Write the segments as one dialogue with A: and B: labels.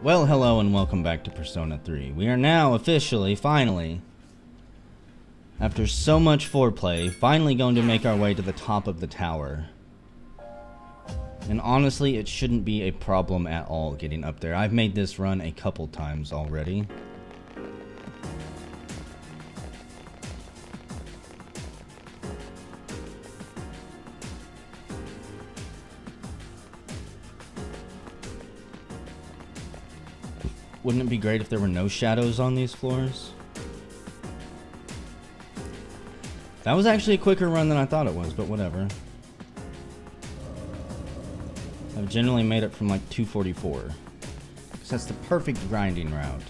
A: Well, hello and welcome back to Persona 3. We are now officially, finally, after so much foreplay, finally going to make our way to the top of the tower. And honestly, it shouldn't be a problem at all getting up there. I've made this run a couple times already. Wouldn't it be great if there were no shadows on these floors? That was actually a quicker run than I thought it was, but whatever. I've generally made it from like 244. Because that's the perfect grinding route.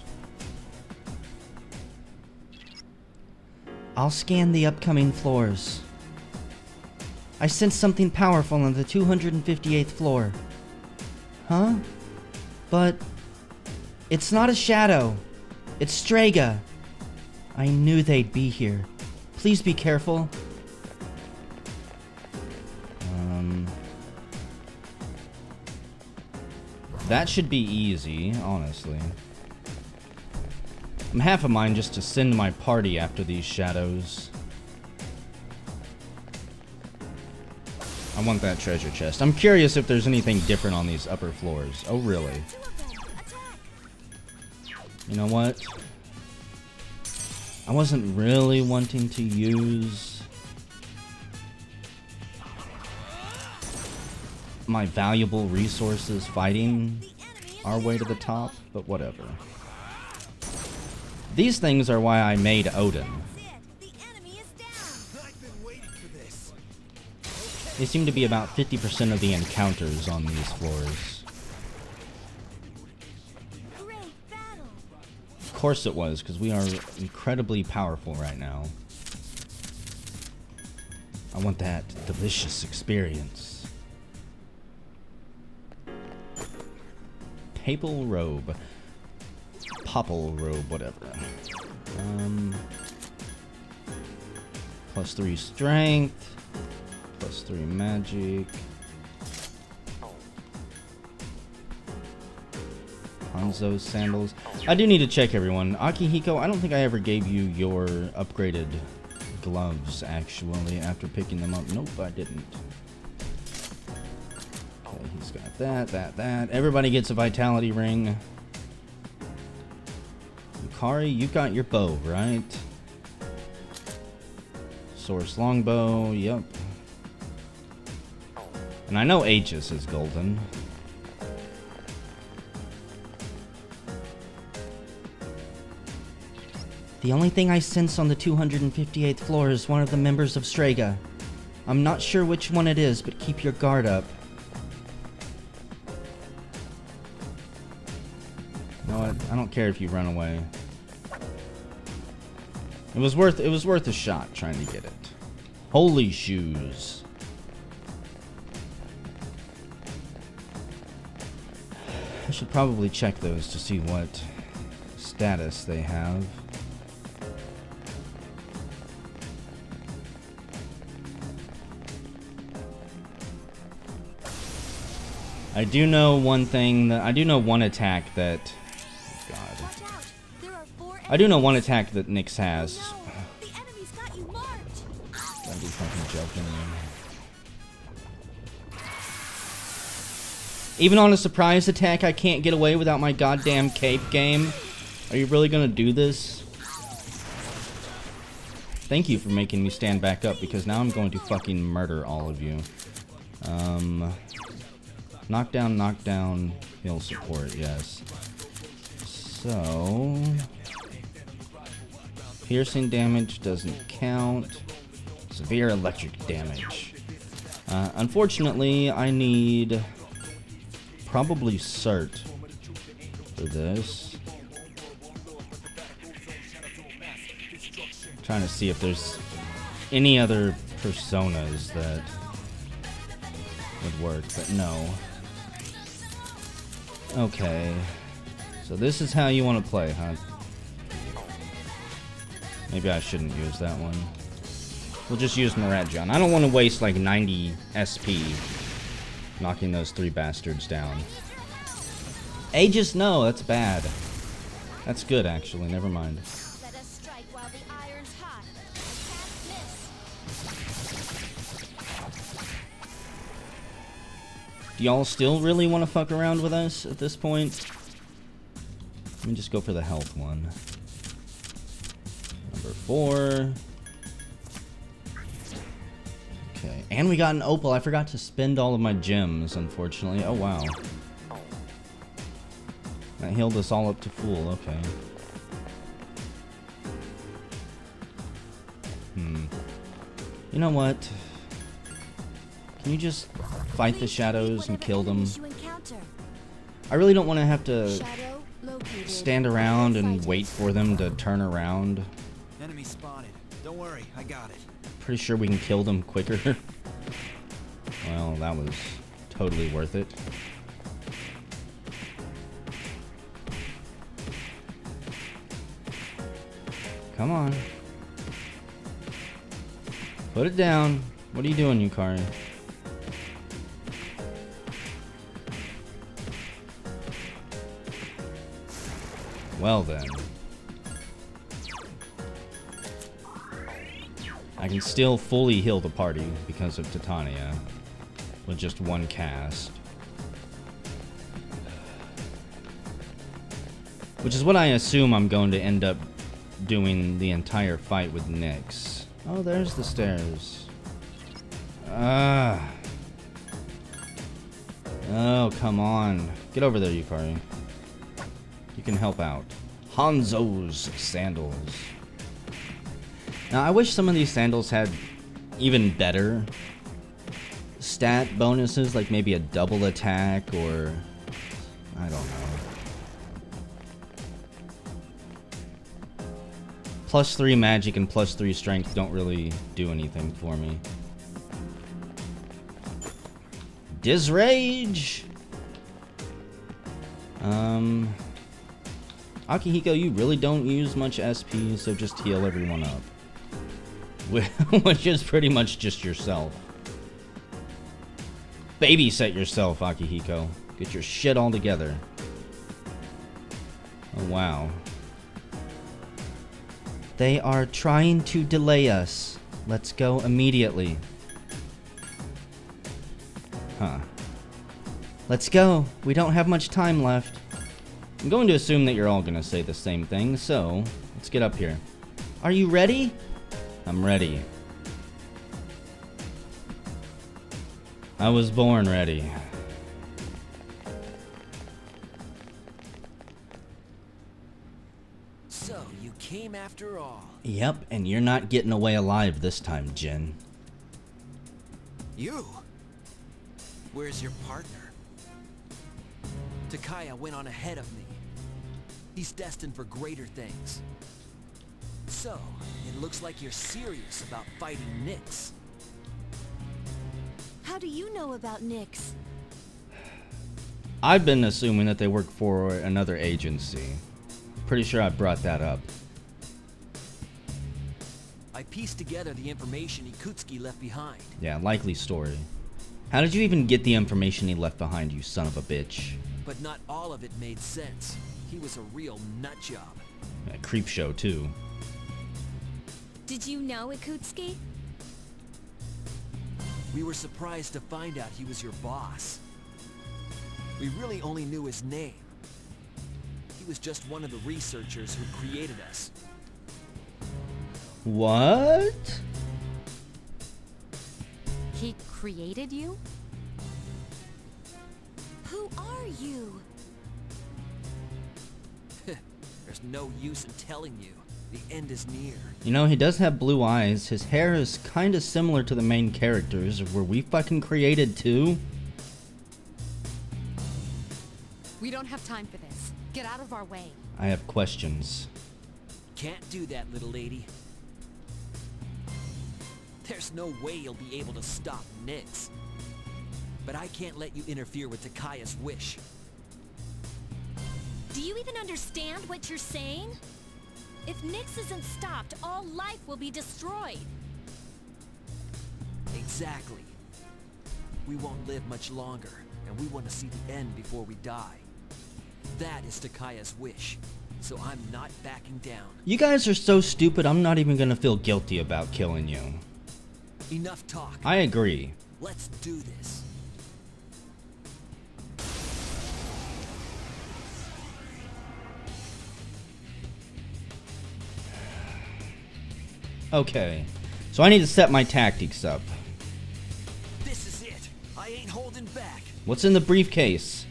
A: I'll scan the upcoming floors. I sense something powerful on the 258th floor. Huh? But it's not a shadow. It's Strega. I knew they'd be here. Please be careful. That should be easy, honestly. I'm half a mind just to send my party after these shadows. I want that treasure chest. I'm curious if there's anything different on these upper floors. Oh, really? You know what? I wasn't really wanting to use my valuable resources fighting our way to the top, but whatever. These things are why I made Odin. They seem to be about 50% of the encounters on these floors. Of course it was, because we are incredibly powerful right now. I want that delicious experience. Papal robe. Popple robe, whatever. Plus 3 strength. Plus 3 magic. Hanzo's sandals. I do need to check everyone. Akihiko, I don't think I ever gave you your upgraded gloves, actually, after picking them up. Nope, I didn't. Okay, he's got that. Everybody gets a vitality ring. Yukari, you got your bow, right? Source longbow, yep. And I know Aegis is golden. The only thing I sense on the 258th floor is one of the members of Strega. I'm not sure which one it is, but keep your guard up. You know what? I don't care if you run away. It was worth a shot trying to get it. Holy shoes. I should probably check those to see what status they have. I do know one thing that I do know one attack that I do know one attack that Nyx has. Don't be fucking joking me. Even on a surprise attack, I can't get away without my goddamn cape game. Are you really gonna do this? Thank you for making me stand back up, because now I'm going to fucking murder all of you. Knockdown, heal support, yes. So piercing damage doesn't count. Severe electric damage. Unfortunately, I need probably Cert for this. I'm trying to see if there's any other personas that would work, but no. Okay. So this is how you want to play, huh? Maybe I shouldn't use that one. We'll just use Maradjon. I don't want to waste like 90 SP knocking those 3 bastards down. Aegis, no, that's bad. That's good, actually. Never mind.
B: Let us strike while the iron's hot. I can't miss.
A: Do y'all still really want to fuck around with us at this point? Let me just go for the health one. Number 4. Okay, and we got an opal. I forgot to spend all of my gems, unfortunately. Oh, wow. That healed us all up to full. Okay. You know what? Can you just fight the shadows and kill them? I really don't want to have to stand around and wait for them to turn around.
C: Enemy spotted. Don't worry, I got it.
A: Pretty sure we can kill them quicker. Well, that was totally worth it. Come on. Put it down. What are you doing, Yukari? Well then. I can still fully heal the party because of Titania with just one cast. Which is what I assume I'm going to end up doing the entire fight with Nyx. Oh, there's the stairs. Oh, come on. Get over there, Yukari. You can help out. Hanzo's sandals. Now, I wish some of these sandals had even better stat bonuses, like maybe a double attack or... I don't know. +3 magic and +3 strength don't really do anything for me. Disrage! Akihiko, you really don't use much SP, so just heal everyone up. Which is pretty much just yourself. Babysit yourself, Akihiko. Get your shit all together. Oh, wow. They are trying to delay us. Let's go immediately. Huh. Let's go. We don't have much time left. I'm going to assume that you're all going to say the same thing, so let's get up here. Are you ready? I'm ready. I was born ready.
C: So, you came after all.
A: Yep, and you're not getting away alive this time, Jin.
C: You? Where's your partner? Takaya went on ahead of me. He's destined for greater things. So, it looks like you're serious about fighting Nyx.
B: How do you know about Nyx?
A: I've been assuming that they work for another agency. Pretty sure I brought that up.
C: I pieced together the information Ikutsuki left behind.
A: Yeah, likely story. How did you even get the information he left behind, you son of a bitch?
C: But not all of it made sense. He was a real nut job.
A: A creep show, too.
B: Did you know Ikutsuki?
C: We were surprised to find out he was your boss. We really only knew his name. He was just one of the researchers who created us.
A: What?
B: He created you? Who are you?
C: There's no use in telling you. The end is near.
A: You know, he does have blue eyes. His hair is kind of similar to the main characters. Were we fucking created too?
B: We don't have time for this. Get out of our way.
A: I have questions.
C: Can't do that, little lady. There's no way you'll be able to stop Nyx. But I can't let you interfere with Takaya's wish.
B: Do you even understand what you're saying? If Nyx isn't stopped, all life will be destroyed.
C: Exactly. We won't live much longer, and we want to see the end before we die. That is Takaya's wish, so I'm not backing down.
A: You guys are so stupid, I'm not even gonna feel guilty about killing you.
C: Enough talk.
A: I agree.
C: Let's do this.
A: Okay, so I need to set my tactics up.
C: This is it. I ain't holding back.
A: What's in the briefcase?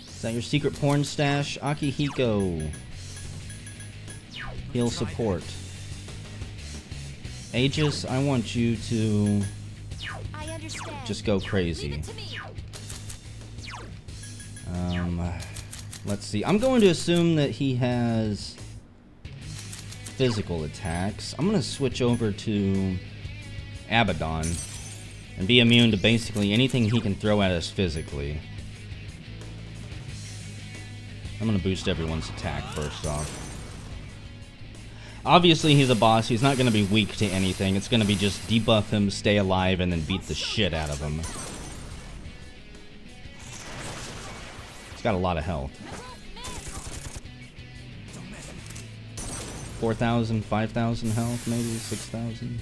A: Is that your secret porn stash? Akihiko. Heal support. Aegis, I want you to just go crazy. Let's see. I'm going to assume that he has physical attacks. I'm going to switch over to Abaddon and be immune to basically anything he can throw at us physically. I'm going to boost everyone's attack first off. Obviously, he's a boss. He's not going to be weak to anything. It's going to be just debuff him, stay alive, and then beat the shit out of him. He's got a lot of health. 4,000, 5,000 health, maybe 6,000.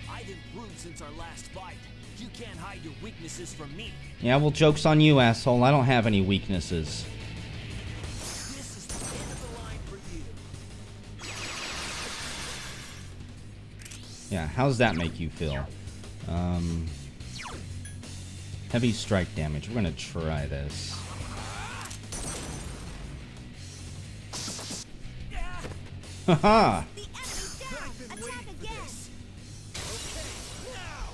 C: I've improved since our last fight. You can't hide your weaknesses from me.
A: Yeah, well, joke's on you, asshole. I don't have any weaknesses.
C: This is the end of the line for you.
A: Yeah, how's that make you feel? Heavy strike damage. We're gonna try this. Haha!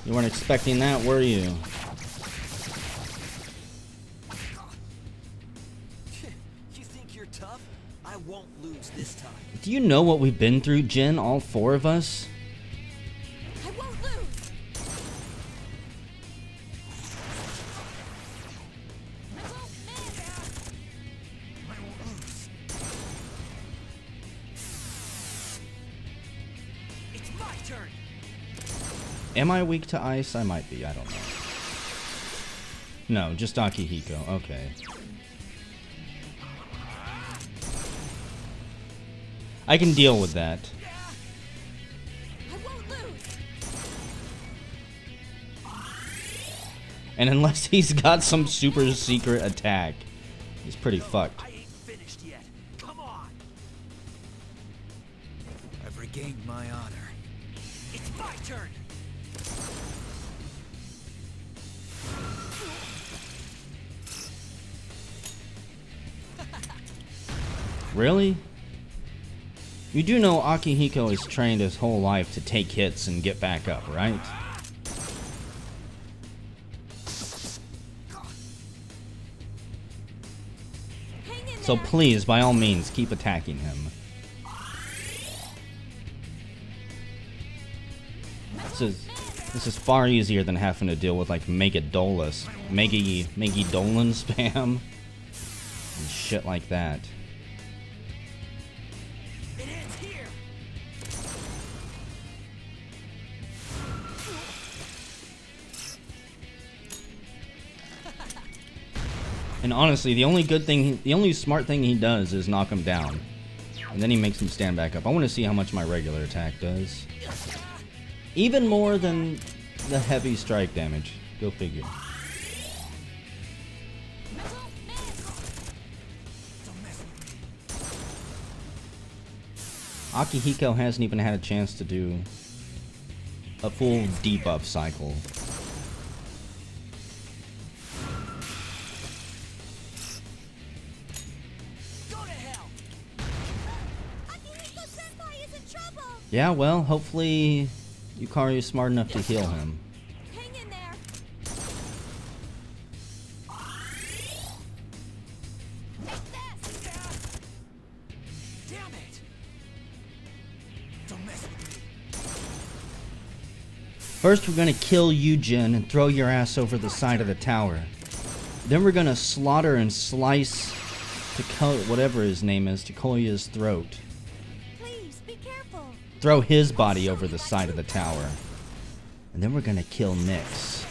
A: You weren't expecting that, were you?
C: You think you're tough? I won't lose this time.
A: Do you know what we've been through, Jin? All four of us?
B: I won't lose. I won't miss.
C: I won't lose. It's my turn.
A: Am I weak to ice? I might be, I don't know. No, just Akihiko. Okay. I can deal with that.
B: I won't lose.
A: And unless he's got some super secret attack, he's pretty fucked.
C: I ain't finished yet. Come on. I've regained my honor. It's my turn.
A: Really? You do know Akihiko is trained his whole life to take hits and get back up, right? So please, by all means, keep attacking him. This is far easier than having to deal with like Mega Dolan spam and shit like that.
C: It ends here.
A: And honestly, the only smart thing he does is knock him down. And then he makes him stand back up. I want to see how much my regular attack does. Even more than the heavy strike damage. Go figure. Akihiko hasn't even had a chance to do a full debuff cycle. Yeah, well, hopefully Yukari is smart enough to heal him.
B: Hang in there.
C: Damn it. Don't mess with me.
A: First, we're gonna kill you, Jin, and throw your ass over the side of the tower. Then we're gonna slaughter and slice whatever his name is, Takoya's throat. Throw his body over the side of the tower. And then we're gonna kill Nyx.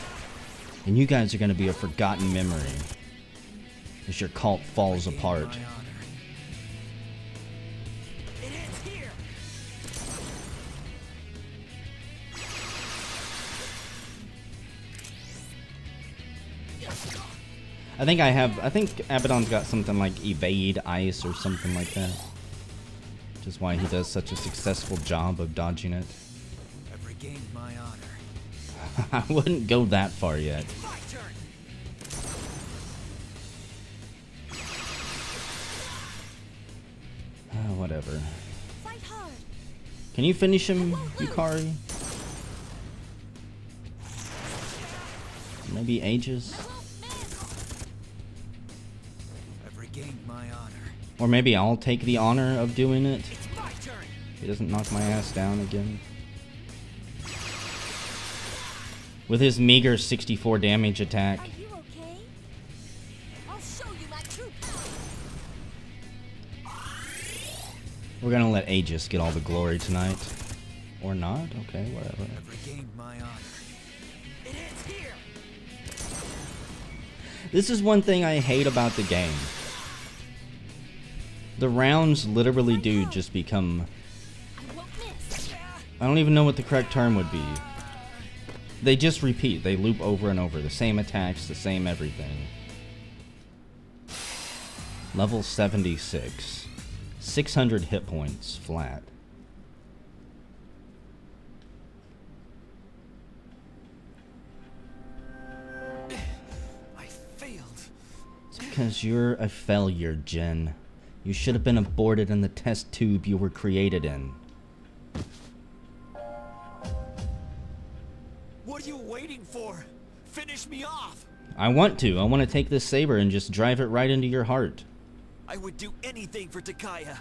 A: And you guys are gonna be a forgotten memory. as your cult falls apart.
C: It ends here.
A: I think Abaddon's got something like evade ice or something like that. Which is why he does such a successful job of dodging it.
C: I've regained my honor.
A: I wouldn't go that far yet.
C: My turn.
A: Whatever.
B: Fight hard.
A: Can you finish him, Yukari? Maybe Aegis?
C: I've regained my honor.
A: Or maybe I'll take the honor of doing it.
C: It's my turn.
A: He doesn't knock my ass down again. With his meager 64 damage attack.
B: Are you okay? I'll show you my true power.
A: We're gonna let Aegis get all the glory tonight. Or not? Okay, whatever.
C: I've regained my honor. It ends here.
A: This is one thing I hate about the game. The rounds literally do just become...
B: I won't miss.
A: I don't even know what the correct term would be. They just repeat. They loop over and over. The same attacks, the same everything. Level 76. 600 hit points flat.
C: I failed.
A: It's because you're a failure, Jen. You should have been aborted in the test tube you were created in.
C: What are you waiting for? Finish me off.
A: I want to. I want to take this saber and just drive it right into your heart.
C: I would do anything for Takaya.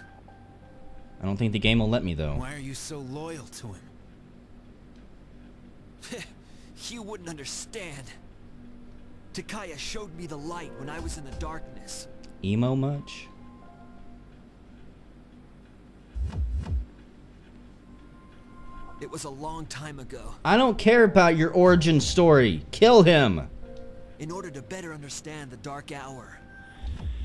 A: I don't think the game will let me, though.
C: Why are you so loyal to him? You wouldn't understand. Takaya showed me the light when I was in the darkness.
A: Emo much?
C: It was a long time ago.
A: I don't care about your origin story. Kill him.
C: In order to better understand the Dark Hour,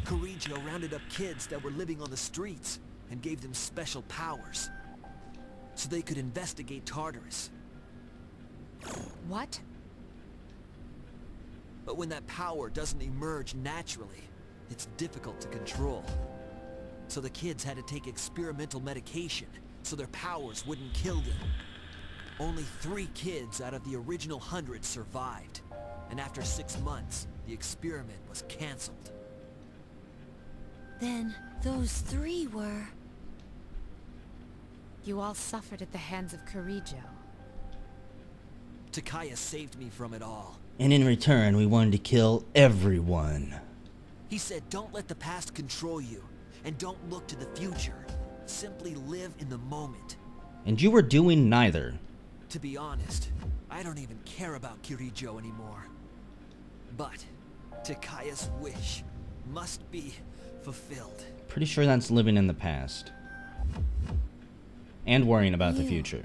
C: Correggio rounded up kids that were living on the streets and gave them special powers so they could investigate Tartarus.
B: What?
C: But when that power doesn't emerge naturally, it's difficult to control. So the kids had to take experimental medication so their powers wouldn't kill them. Only 3 kids out of the original 100 survived. And after 6 months, the experiment was cancelled.
B: Then those 3 were... You all suffered at the hands of Correggio.
C: Takaya saved me from it all.
A: And in return, we wanted to kill everyone.
C: He said, don't let the past control you, and don't look to the future. Simply live in the moment.
A: And you were doing neither.
C: To be honest, I don't even care about Correggio anymore. But Takaya's wish must be fulfilled.
A: Pretty sure that's living in the past. And worrying about the future.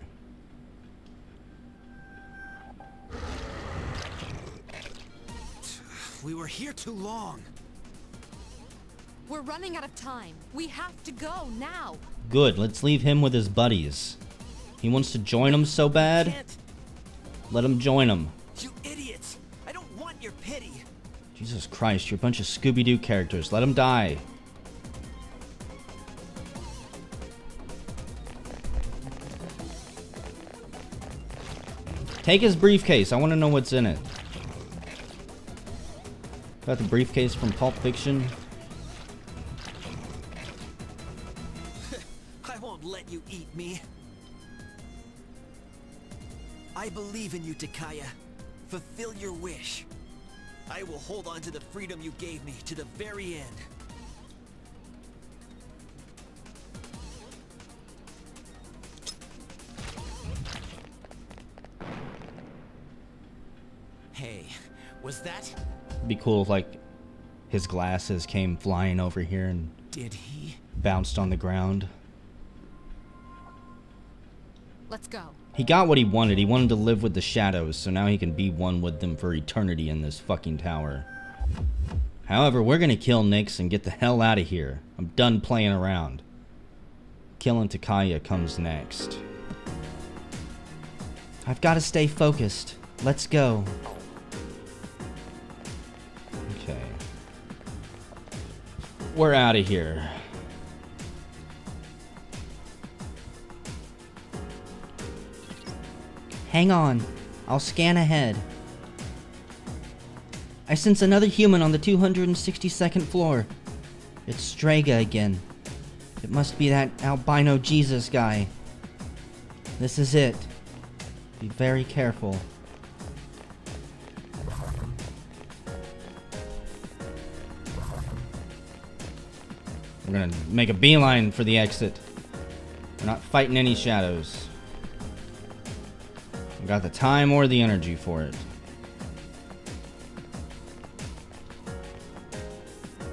C: We were here too long.
B: We're running out of time. We have to go now.
A: Good, let's leave him with his buddies. He wants to join them so bad.
C: Can't.
A: Let him join them.
C: You idiots! I don't want your pity.
A: Jesus Christ, you're a bunch of Scooby-Doo characters. Let him die. Take his briefcase. I want to know what's in it. Got the briefcase from Pulp Fiction.
C: I won't let you eat me. I believe in you, Takaya. Fulfill your wish. I will hold on to the freedom you gave me to the very end. Hey, was that...
A: It'd be cool if, like, his glasses came flying over here and
C: Did he?
A: bounced on the ground.
B: Let's go.
A: He got what he wanted. He wanted to live with the shadows, so now he can be one with them for eternity in this fucking tower. However, we're gonna kill Nyx and get the hell out of here. I'm done playing around. Killing Takaya comes next. I've got to stay focused. Let's go. Okay. We're out of here. Hang on. I'll scan ahead. I sense another human on the 262nd floor. It's Strega again. It must be that albino Jesus guy. This is it. Be very careful. We're gonna make a beeline for the exit. We're not fighting any shadows. We got the time or the energy for it.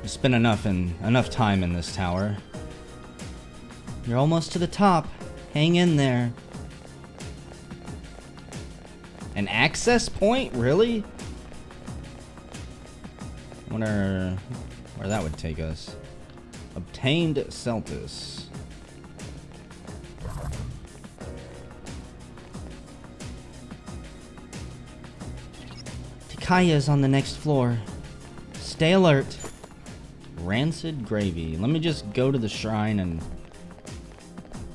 A: We spent enough time in this tower. You're almost to the top. Hang in there. An access point? Really? Wonder where that would take us. Obtained Celtis. Takaya's on the next floor. Stay alert. Rancid gravy. Let me just go to the shrine and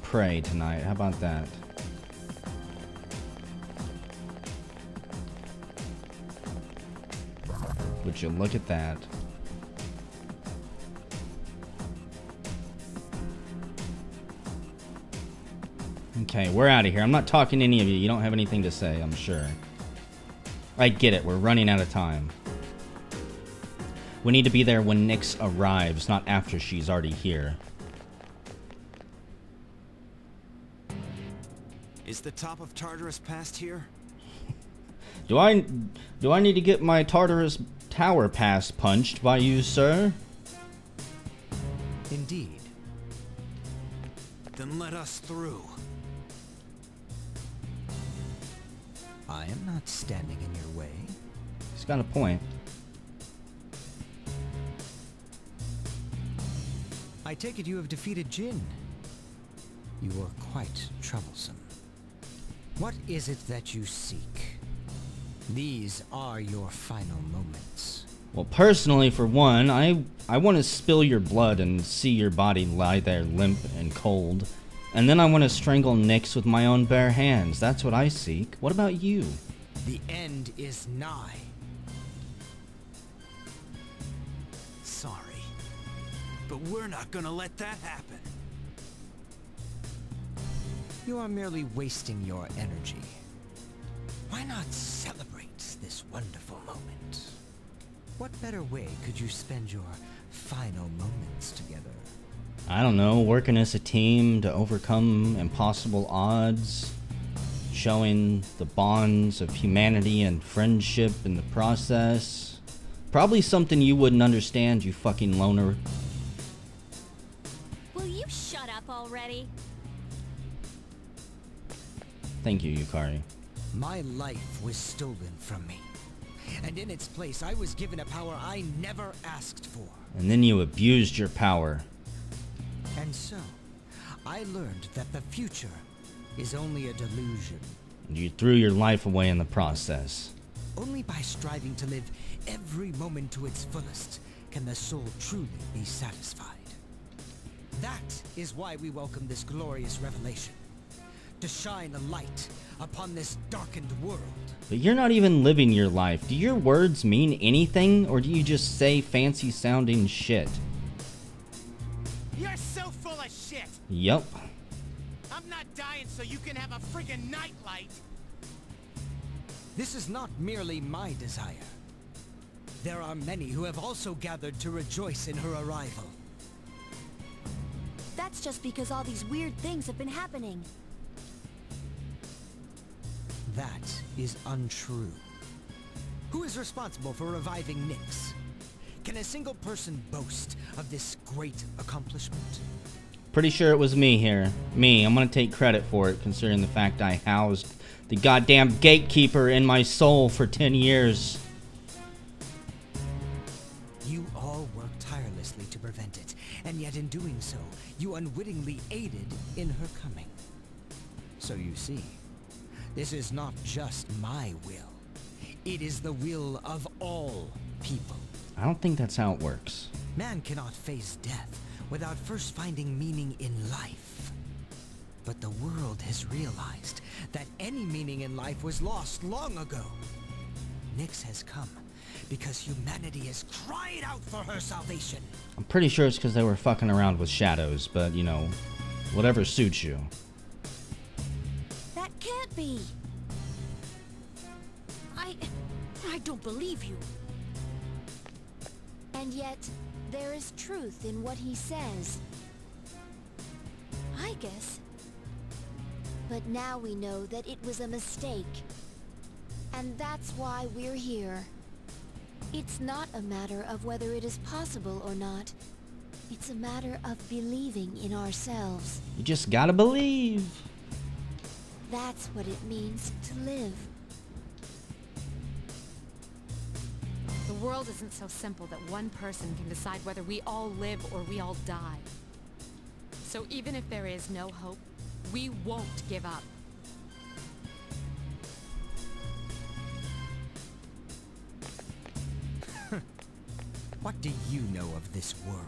A: pray tonight. How about that? Would you look at that? Okay, we're out of here. I'm not talking to any of you. You don't have anything to say, I'm sure. I get it. We're running out of time. We need to be there when Nyx arrives, not after she's already here.
C: Is the top of Tartarus past here?
A: Do I need to get my Tartarus Tower pass punched by you, sir?
C: Indeed. Then let us through. I am not standing in your way.
A: He's got a point.
C: I take it you have defeated Jin. You are quite troublesome. What is it that you seek? These are your final moments.
A: Well, personally, for one, I want to spill your blood and see your body lie there limp and cold. And then I want to strangle Nyx with my own bare hands. That's what I seek. What about you?
C: The end is nigh. Sorry, but we're not gonna let that happen. You are merely wasting your energy. Why not celebrate this wonderful moment? What better way could you spend your final moments together?
A: I don't know, working as a team to overcome impossible odds, showing the bonds of humanity and friendship in the process. Probably something you wouldn't understand, you fucking loner.
B: Will you shut up already?
A: Thank you, Yukari.
C: My life was stolen from me, and in its place I was given a power I never asked for.
A: And then you abused your power.
C: And so, I learned that the future is only a delusion.
A: You threw your life away in the process.
C: Only by striving to live every moment to its fullest can the soul truly be satisfied. That is why we welcome this glorious revelation. To shine a light upon this darkened world.
A: But you're not even living your life. Do your words mean anything, or do you just say fancy sounding shit?
D: You're so full of shit!
A: Yup.
D: I'm not dying so you can have a friggin' nightlight!
C: This is not merely my desire. There are many who have also gathered to rejoice in her arrival.
B: That's just because all these weird things have been happening.
C: That is untrue. Who is responsible for reviving Nyx? Can a single person boast of this great accomplishment?
A: Pretty sure it was me here. Me. I'm gonna take credit for it, considering the fact I housed the goddamn gatekeeper in my soul for 10 years.
C: You
E: way to prevent it, and yet in doing so, you unwittingly aided in her coming. So you see, this is not just my will. It is the will of all people.
A: I don't think that's how it works.
E: Man cannot face death without first finding meaning in life. But the world has realized that any meaning in life was lost long ago. Nyx has come because humanity has cried out for her salvation.
A: I'm pretty sure it's because they were fucking around with shadows, but you know, whatever suits you.
B: That can't be. I don't believe you. And yet, there is truth in what he says. I guess. But now we know that it was a mistake. And that's why we're here. It's not a matter of whether it is possible or not. It's a matter of believing in ourselves.
A: You just gotta believe.
B: That's what it means to live.
F: The world isn't so simple that one person can decide whether we all live or we all die. So even if there is no hope, we won't give up.
E: What do you know of this world?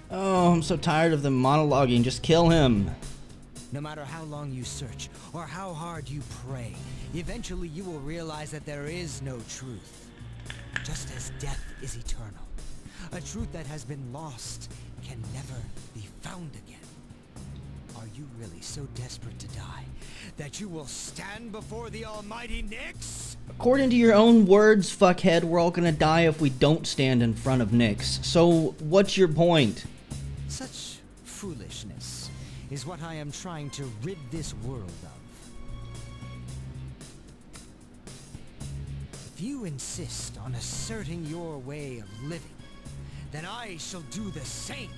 A: Oh, I'm so tired of them monologuing. Just kill him.
E: No matter how long you search, or how hard you pray, eventually you will realize that there is no truth. Just as death is eternal, a truth that has been lost can never be found again. Are you really so desperate to die that you will stand before the almighty Nyx?
A: According to your own words, fuckhead, we're all gonna die if we don't stand in front of Nyx. So, what's your point?
E: Such foolishness is what I am trying to rid this world of. If you insist on asserting your way of living, then I shall do the same.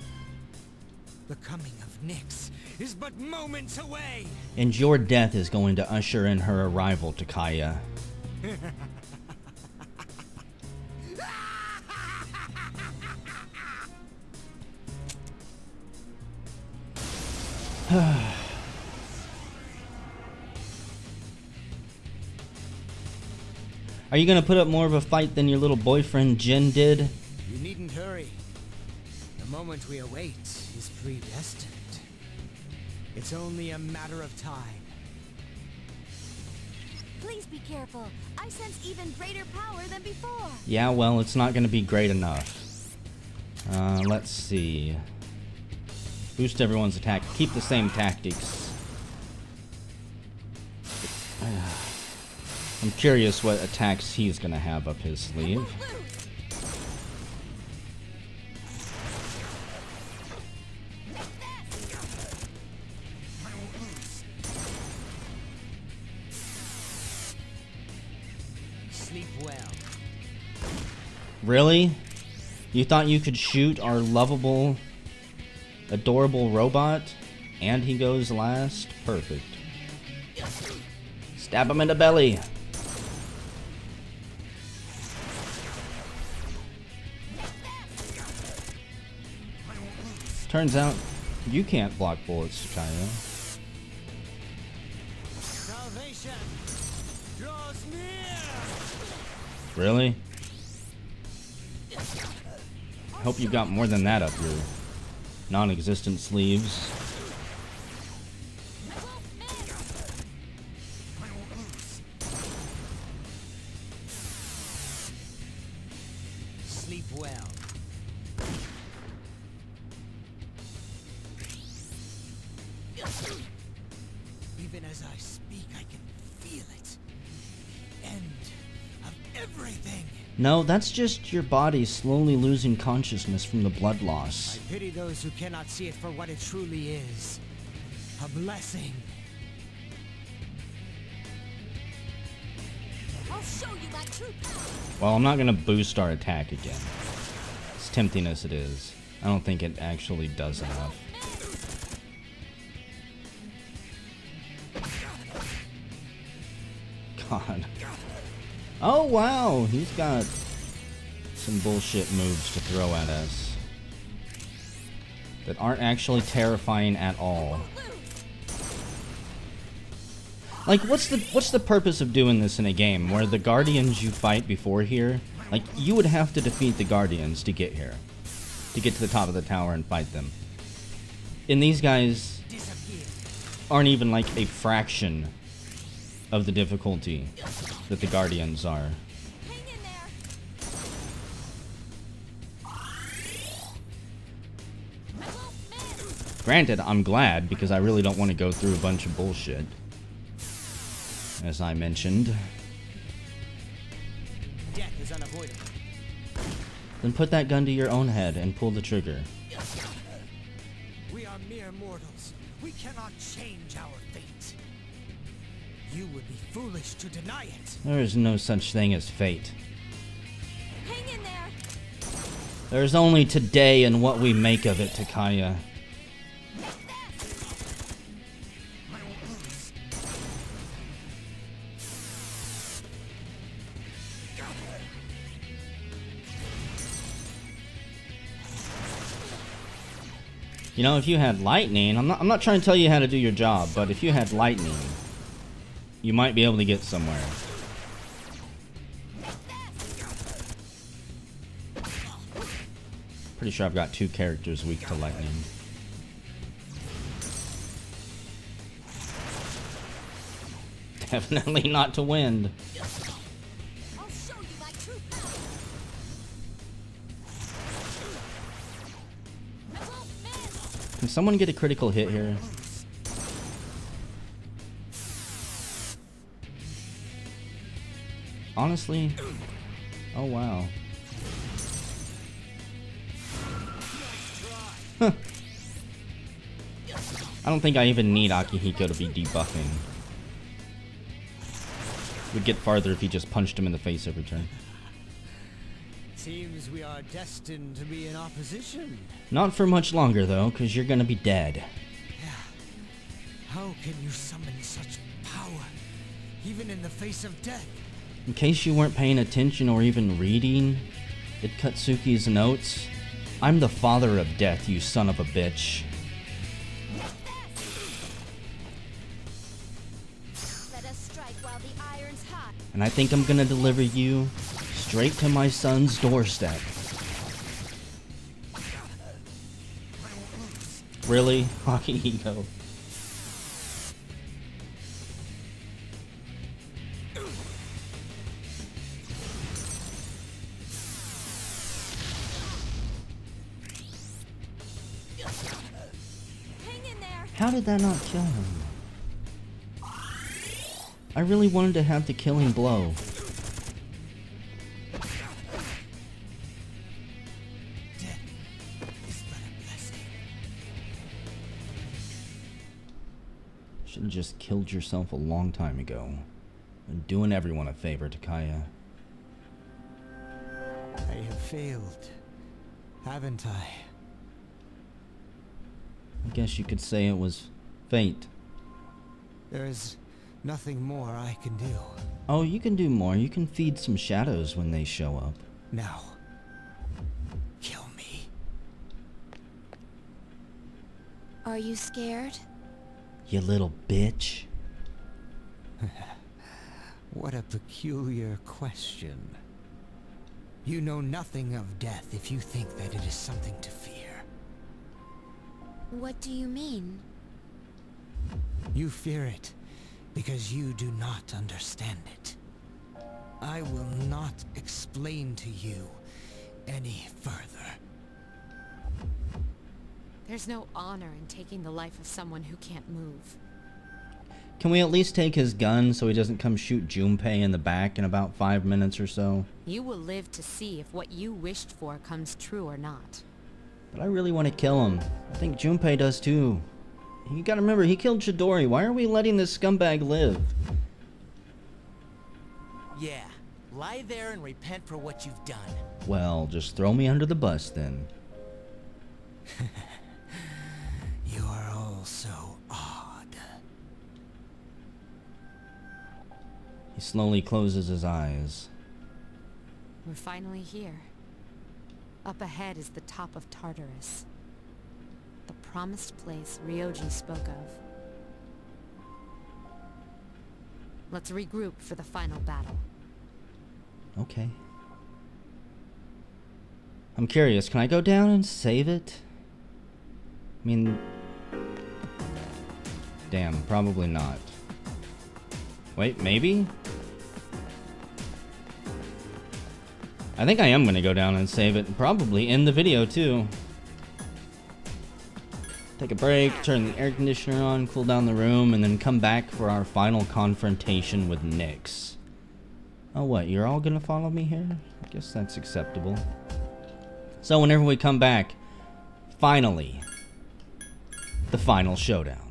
E: The coming of Nyx is but moments away.
A: And your death is going to usher in her arrival to Kaya. Are you gonna put up more of a fight than your little boyfriend Jin did?
E: You needn't hurry. The moment we await is predestined. It's only a matter of time.
B: Please be careful. I sense even greater power than before.
A: Yeah, well, it's not gonna be great enough. Let's see. Boost everyone's attack. Keep the same tactics. I'm curious what attacks he's gonna have up his sleeve.
E: Sleep well.
A: Really? You thought you could shoot our lovable, adorable robot? And he goes last? Perfect. Stab him in the belly. Turns out, you can't block bullets, Kaya.
E: Salvation draws near.
A: Really? I hope you got more than that up your non-existent sleeves.
E: Sleep well. Even as I speak, I can feel it. The end of everything.
A: No, that's just your body slowly losing consciousness from the blood
E: I
A: loss.
E: pity those who cannot see it for what it truly is. A blessing.
B: I'll show you my true power.
A: Well, I'm not gonna boost our attack again. As tempting as it is, I don't think it actually does enough. God. Oh wow, he's got some bullshit moves to throw at us. that aren't actually terrifying at all. Like, what's the purpose of doing this in a game where the Guardians you fight before here, like, you would have to defeat the Guardians to get here, to get to the top of the tower and fight them. And these guys aren't even like a fraction of the difficulty that the Guardians are. Granted, I'm glad, because I really don't want to go through a bunch of bullshit. As I mentioned.
E: Death is unavoidable.
A: Then put that gun to your own head and pull the trigger.
E: We are mere mortals. We cannot change our fate. You would be foolish to deny it.
A: There is no such thing as fate.
B: Hang in there.
A: There's only today and what we make of it, Takaya. You know, if you had lightning, I'm not trying to tell you how to do your job, but if you had lightning, you might be able to get somewhere. Pretty sure I've got 2 characters weak to lightning. Definitely not to wind.
B: I'll show you my true power.
A: Can someone get a critical hit here? Honestly? Oh wow. Huh. I don't think I even need Akihiko to be debuffing. We'd get farther if he just punched him in the face every turn.
E: Seems we are destined to be in opposition.
A: Not for much longer though, because you're gonna be dead.
E: Yeah. How can you summon such power, even in the face of death?
A: In case you weren't paying attention or even reading at Katsuki's notes, I'm the father of death, you son of a bitch.
B: Let us strike while the iron's hot.
A: And I think I'm gonna deliver you straight to my son's doorstep. Really? Akihiko.
B: Hang in there.
A: How did that not kill him? I really wanted to have the killing blow.
E: Death is but a blessing.
A: Should have just killed yourself a long time ago. And doing everyone a favor, Takaya.
E: I have failed, haven't I?
A: I guess you could say it was fate.
E: There is nothing more I can do.
A: Oh, you can do more. You can feed some shadows when they show up.
E: Now, kill me.
B: Are you scared?
A: You little bitch.
E: What a peculiar question. You know nothing of death if you think that it is something to fear.
B: What do you mean?
E: You fear it because you do not understand it. I will not explain to you any further.
F: There's no honor in taking the life of someone who can't move.
A: Can we at least take his gun so he doesn't come shoot Junpei in the back in about 5 minutes or so?
F: You will live to see if what you wished for comes true or not.
A: But I really want to kill him. I think Junpei does too. You gotta remember, he killed Chidori. Why are we letting this scumbag live?
D: Yeah, lie there and repent for what you've done.
A: Well, just throw me under the bus then.
E: You are all so odd.
A: He slowly closes his eyes.
F: We're finally here. Up ahead is the top of Tartarus. promised place Ryoji spoke of. Let's regroup for the final battle.
A: Okay. I'm curious, can I go down and save it? I mean... Damn, probably not. Wait, maybe? I think I am gonna go down and save it, and probably end the video too. Take a break, turn the air conditioner on, cool down the room, and then come back for our final confrontation with Nyx. Oh what, you're all gonna follow me here? I guess that's acceptable. So whenever we come back, finally, the final showdown.